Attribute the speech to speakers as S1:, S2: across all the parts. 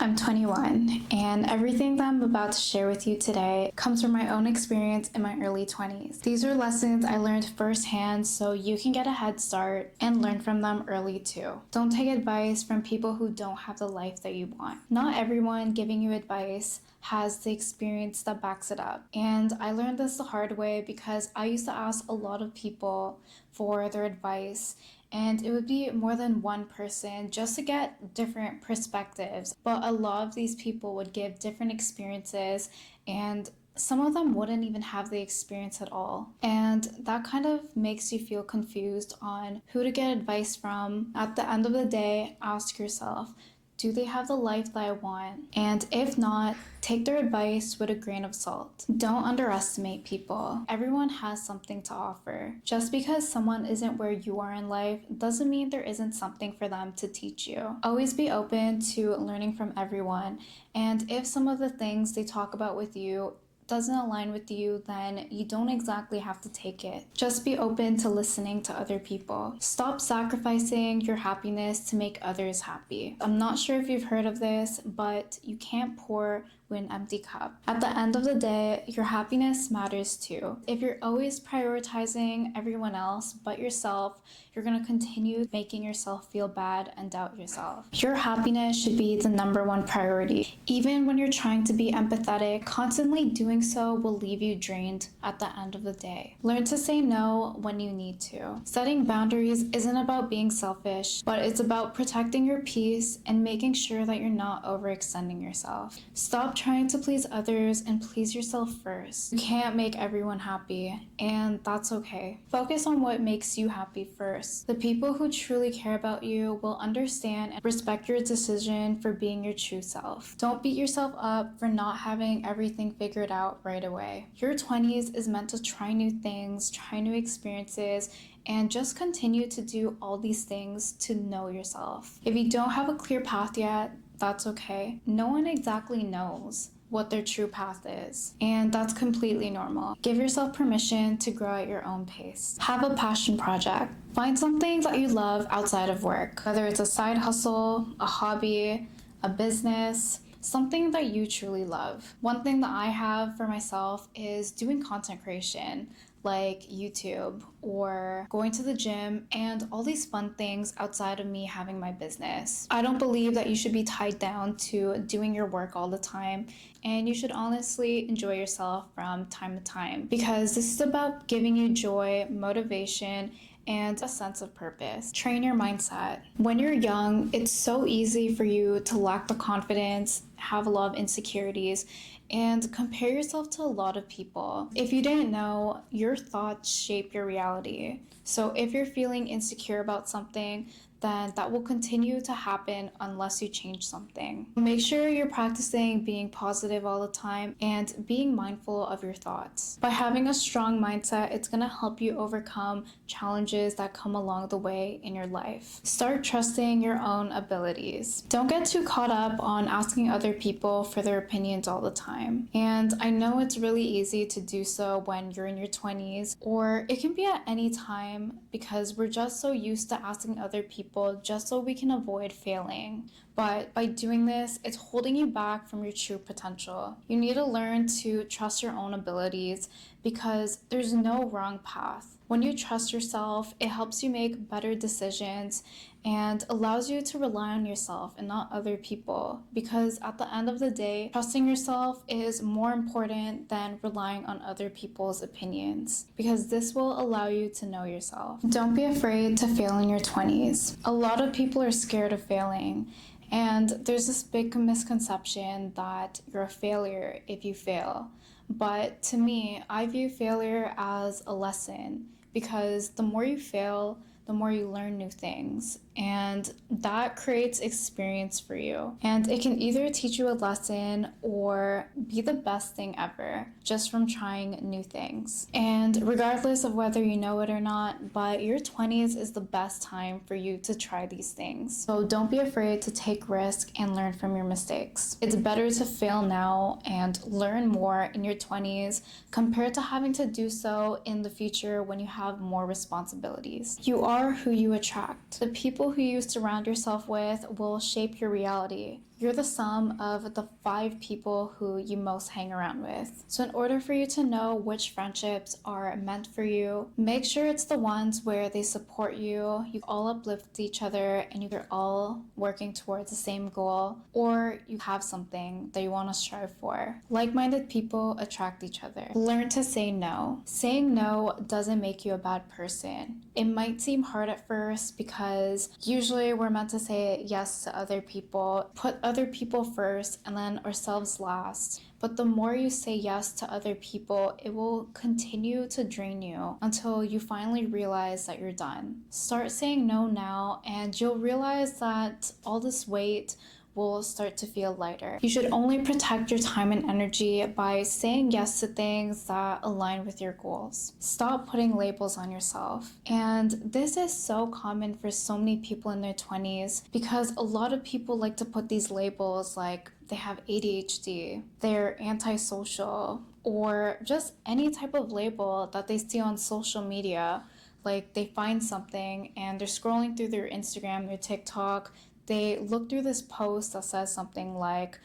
S1: I'm 21, and everything that I'm about to share with you today comes from my own experience in my early 20s. These are lessons I learned firsthand so you can get a head start and learn from them early too. Don't take advice from people who don't have the life that you want. Not everyone giving you advice has the experience that backs it up. And I learned this the hard way because I used to ask a lot of people for their advice, and it would be more than one person just to get different perspectives. But a lot of these people would give different experiences, and some of them wouldn't even have the experience at all. And that kind of makes you feel confused on who to get advice from. At the end of the day, ask yourself, do they have the life that I want? And if not, take their advice with a grain of salt. Don't underestimate people. Everyone has something to offer. Just because someone isn't where you are in life doesn't mean there isn't something for them to teach you. Always be open to learning from everyone. And if some of the things they talk about with you doesn't align with you, then you don't exactly have to take it. Just be open to listening to other people. Stop sacrificing your happiness to make others happy. I'm not sure if you've heard of this, but you can't pour with an empty cup. At the end of the day, your happiness matters too. If you're always prioritizing everyone else but yourself, you're going to continue making yourself feel bad and doubt yourself. Your happiness should be the number one priority. Even when you're trying to be empathetic, constantly doing so will leave you drained at the end of the day. Learn to say no when you need to. Setting boundaries isn't about being selfish, but it's about protecting your peace and making sure that you're not overextending yourself. Stop trying to please others and please yourself first. You can't make everyone happy, and that's okay. Focus on what makes you happy first. The people who truly care about you will understand and respect your decision for being your true self. Don't beat yourself up for not having everything figured out right away. Your 20s is meant to try new things, try new experiences, and just continue to do all these things to know yourself. If you don't have a clear path yet, that's okay. No one exactly knows what their true path is, and that's completely normal. Give yourself permission to grow at your own pace. Have a passion project. Find something that you love outside of work, whether it's a side hustle, a hobby, a business, something that you truly love. One thing that I have for myself is doing content creation, like YouTube or going to the gym and all these fun things outside of me having my business. I don't believe that you should be tied down to doing your work all the time, and you should honestly enjoy yourself from time to time, because this is about giving you joy, motivation, and a sense of purpose. Train your mindset. When you're young, it's so easy for you to lack the confidence, have a lot of insecurities, and compare yourself to a lot of people. If you didn't know, your thoughts shape your reality. So if you're feeling insecure about something, then that will continue to happen unless you change something. Make sure you're practicing being positive all the time and being mindful of your thoughts. By having a strong mindset, it's going to help you overcome challenges that come along the way in your life. Start trusting your own abilities. Don't get too caught up on asking other people for their opinions all the time. And I know it's really easy to do so when you're in your 20s, or it can be at any time, because we're just so used to asking other people just so we can avoid failing. But by doing this, it's holding you back from your true potential. You need to learn to trust your own abilities, because there's no wrong path. When you trust yourself, it helps you make better decisions and allows you to rely on yourself and not other people, because at the end of the day, trusting yourself is more important than relying on other people's opinions, because this will allow you to know yourself. Don't be afraid to fail in your 20s. A lot of people are scared of failing, and there's this big misconception that you're a failure if you fail. But to me, I view failure as a lesson, because the more you fail, the more you learn new things, and that creates experience for you. And it can either teach you a lesson or be the best thing ever just from trying new things. And regardless of whether you know it or not, but your 20s is the best time for you to try these things. So don't be afraid to take risk and learn from your mistakes. It's better to fail now and learn more in your 20s compared to having to do so in the future when you have more responsibilities. You are who you attract. The people who you surround yourself with will shape your reality. You're the sum of the 5 people who you most hang around with. So in order for you to know which friendships are meant for you, make sure it's the ones where they support you, you all uplift each other, and you're all working towards the same goal, or you have something that you want to strive for. Like-minded people attract each other. Learn to say no. Saying no doesn't make you a bad person. It might seem hard at first because usually we're meant to say yes to other people, put other people first, and then ourselves last. But the more you say yes to other people, it will continue to drain you until you finally realize that you're done. Start saying no now, and you'll realize that all this weight will start to feel lighter. You should only protect your time and energy by saying yes to things that align with your goals. Stop putting labels on yourself. And this is so common for so many people in their 20s because a lot of people like to put these labels like they have ADHD, they're antisocial, or just any type of label that they see on social media. Like they find something and they're scrolling through their Instagram, their TikTok, they look through this post that says something like,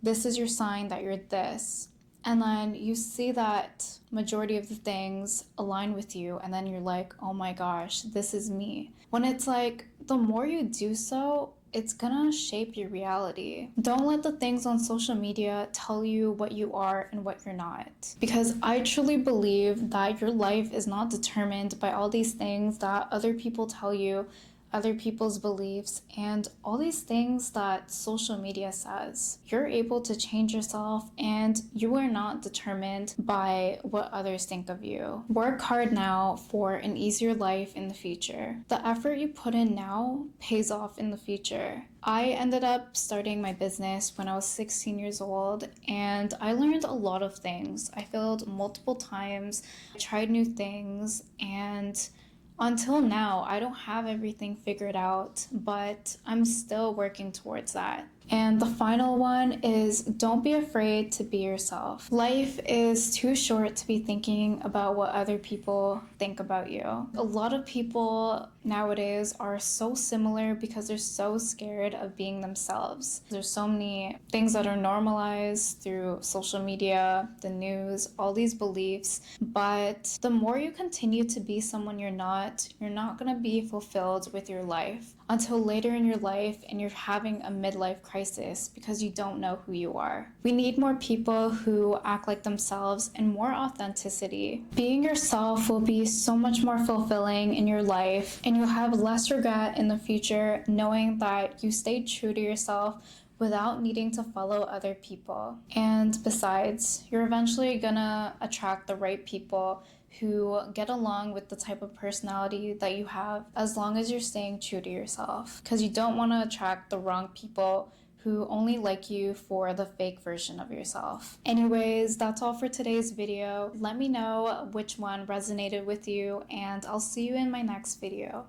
S1: this is your sign that you're this. And then you see that majority of the things align with you, and then you're like, oh my gosh, this is me. When it's like, the more you do so, it's gonna shape your reality. Don't let the things on social media tell you what you are and what you're not. Because I truly believe that your life is not determined by all these things that other people tell you, other people's beliefs, and all these things that social media says. You're able to change yourself, and you are not determined by what others think of you. Work hard now for an easier life in the future. The effort you put in now pays off in the future. I ended up starting my business when I was 16 years old, and I learned a lot of things. I failed multiple times, I tried new things, and until now, I don't have everything figured out, but I'm still working towards that. And the final one is don't be afraid to be yourself. Life is too short to be thinking about what other people think about you. A lot of people nowadays are so similar because they're so scared of being themselves. There's so many things that are normalized through social media, the news, all these beliefs. But the more you continue to be someone you're not going to be fulfilled with your life until later in your life and you're having a midlife crisis because you don't know who you are. We need more people who act like themselves and more authenticity. Being yourself will be so much more fulfilling in your life, and you'll have less regret in the future knowing that you stayed true to yourself without needing to follow other people. And besides, you're eventually gonna attract the right people who get along with the type of personality that you have, as long as you're staying true to yourself. Because you don't want to attract the wrong people who only like you for the fake version of yourself. Anyways, that's all for today's video. Let me know which one resonated with you, and I'll see you in my next video.